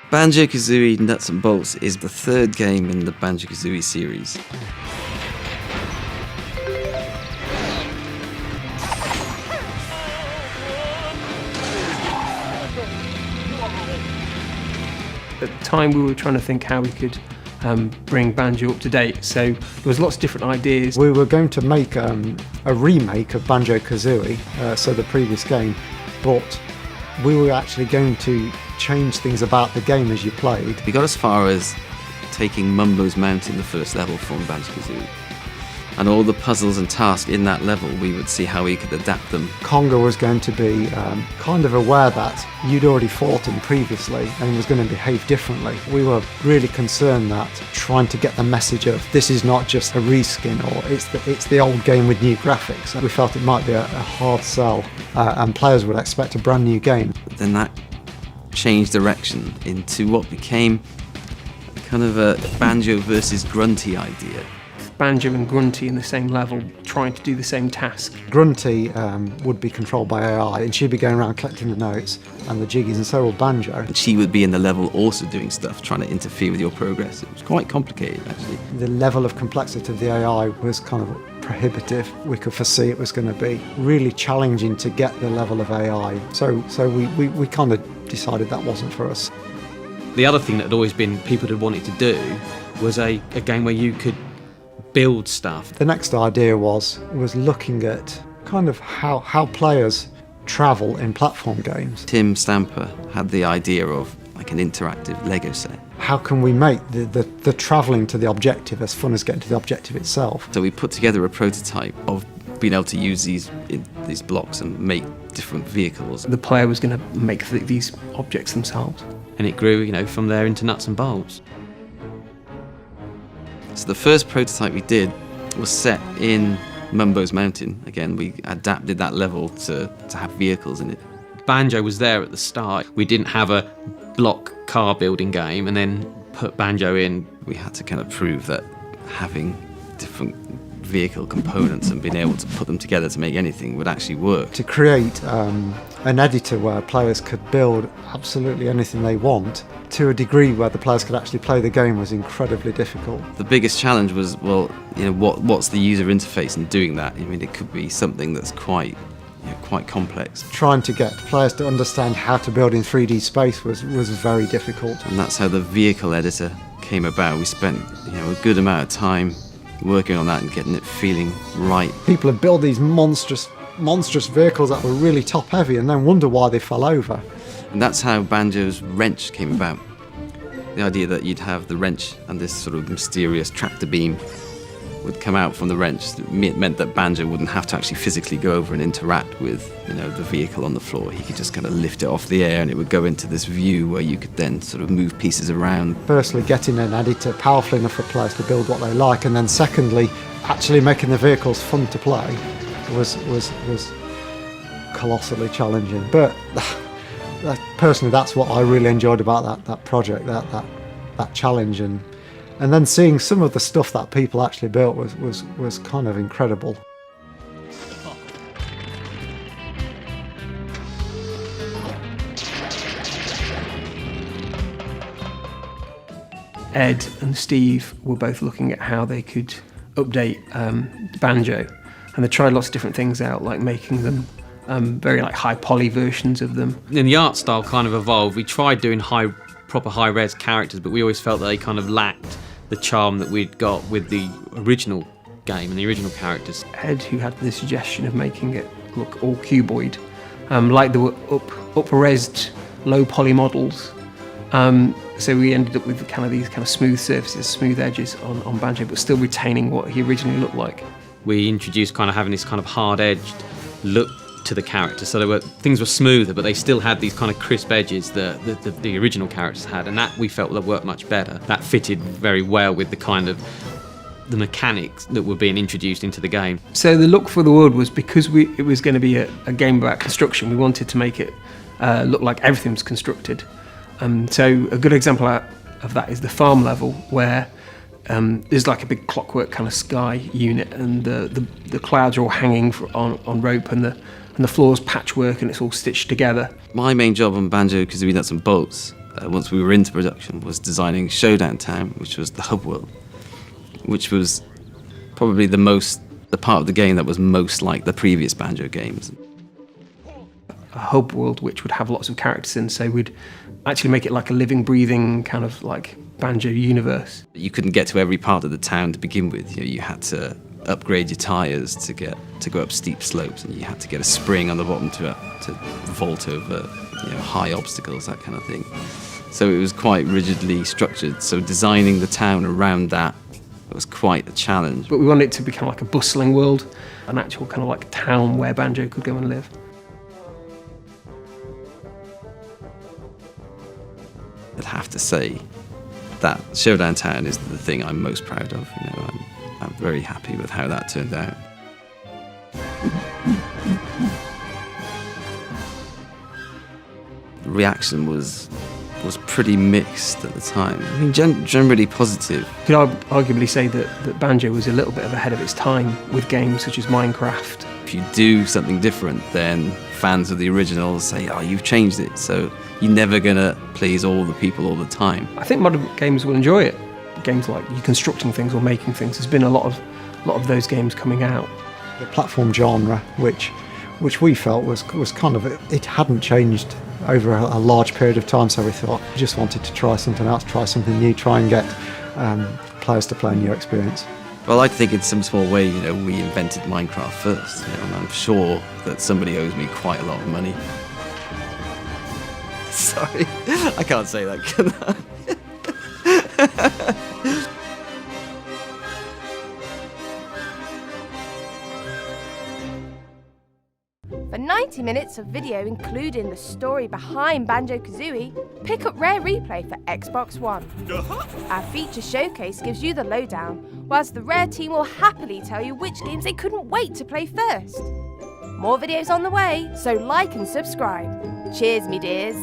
Banjo-Kazooie Nuts and Bolts is the third game in the Banjo-Kazooie series. At the time we were trying to think how we could bring Banjo up to date, so there was lots of different ideas. We were going to make a remake of Banjo-Kazooie, so the previous game, but we were actually going to change things about the game as you played. We got as far as taking Mumbo's Mountain, the first level from Banjo-Kazooie. And all the puzzles and tasks in that level, we would see how we could adapt them. Conga was going to be kind of aware that you'd already fought him previously and he was going to behave differently. We were really concerned that trying to get the message of this is not just a reskin or it's the old game with new graphics. We felt it might be a hard sell and players would expect a brand new game. But then that changed direction into what became kind of a Banjo versus Grunty idea. Banjo and Grunty in the same level, trying to do the same task. Grunty would be controlled by AI and she'd be going around collecting the notes and the jiggies, and so would Banjo. And she would be in the level also doing stuff, trying to interfere with your progress. It was quite complicated, actually. The level of complexity of the AI was kind of prohibitive. We could foresee it was going to be really challenging to get the level of AI. So we kind of decided that wasn't for us. The other thing that had always been people had wanted to do was a game where you could build stuff. The next idea was looking at kind of how players travel in platform games. Tim Stamper had the idea of like an interactive Lego set. How can we make the travelling to the objective as fun as getting to the objective itself? So we put together a prototype of being able to use these blocks and make different vehicles. The player was going to make these objects themselves. And it grew, from there into nuts and bolts. So the first prototype we did was set in Mumbo's Mountain. Again, we adapted that level to have vehicles in it. Banjo was there at the start. We didn't have a block car building game and then put Banjo in. We had to kind of prove that having different vehicle components and being able to put them together to make anything would actually work. To create an editor where players could build absolutely anything they want to a degree where the players could actually play the game was incredibly difficult. The biggest challenge was, what's the user interface in doing that? I mean, it could be something that's quite complex. Trying to get players to understand how to build in 3D space was very difficult. And that's how the vehicle editor came about. We spent a good amount of time working on that and getting it feeling right. People have built these monstrous vehicles that were really top heavy and then wonder why they fell over. And that's how Banjos Wrench came about. The idea that you'd have the wrench and this sort of mysterious tractor beam would come out from the wrench. It meant that Banjo wouldn't have to actually physically go over and interact with the vehicle on the floor. He could just kind of lift it off the air and it would go into this view where you could then sort of move pieces around. Firstly, getting an editor powerful enough for players to build what they like, and then secondly, actually making the vehicles fun to play was colossally challenging. But personally, that's what I really enjoyed about that project, that challenge, and then seeing some of the stuff that people actually built was kind of incredible. Ed and Steve were both looking at how they could update Banjo, and they tried lots of different things out, like making them very high poly versions of them. And the art style kind of evolved. We tried doing proper high res characters, but we always felt that they kind of lacked the charm that we'd got with the original game and the original characters. Ed, who had the suggestion of making it look all cuboid, like they were up-resed, low-poly models. So we ended up with these smooth surfaces, smooth edges on Banjo, but still retaining what he originally looked like. We introduced having this kind of hard-edged look to the characters, so things were smoother, but they still had these kind of crisp edges that the original characters had, and that we felt that worked much better. That fitted very well with the mechanics that were being introduced into the game. So the look for the world was, because it was going to be a game about construction, we wanted to make it look like everything was constructed. So a good example of that is the farm level, where there's like a big clockwork kind of sky unit, and the clouds are all hanging on rope, and the floor's patchwork and it's all stitched together. My main job on Banjo-Kazooie Nuts and Bolts once we were into production, was designing Showdown Time, which was the hub world, which was probably the part of the game that was most like the previous Banjo games. A hub world which would have lots of characters in, so we'd actually make it like a living, breathing kind of like Banjo universe. You couldn't get to every part of the town to begin with. You had to upgrade your tyres to go up steep slopes, and you had to get a spring on the bottom to vault over high obstacles, that kind of thing. So it was quite rigidly structured. So designing the town around that was quite a challenge. But we wanted it to become like a bustling world, an actual kind of like town where Banjo could go and live. I'd have to say that Showdown Town is the thing I'm most proud of. I'm very happy with how that turned out. The reaction was pretty mixed at the time. I mean, generally positive. You could arguably say that Banjo was a little bit ahead of its time with games such as Minecraft. If you do something different, then fans of the original say, oh, you've changed it, so you're never going to please all the people all the time. I think modern games will enjoy it. Games like you constructing things or making things. There's been a lot of those games coming out. The platform genre, which we felt was kind of, it hadn't changed over a large period of time, so we thought we just wanted to try something else, try something new, try and get players to play a new experience. Well, I think in some small way, we invented Minecraft first, and I'm sure that somebody owes me quite a lot of money. Sorry, I can't say that, can I? For 90 minutes of video including the story behind Banjo-Kazooie, pick up Rare Replay for Xbox One. Our feature showcase gives you the lowdown, whilst the Rare team will happily tell you which games they couldn't wait to play first. More videos on the way, so like and subscribe. Cheers, me dears.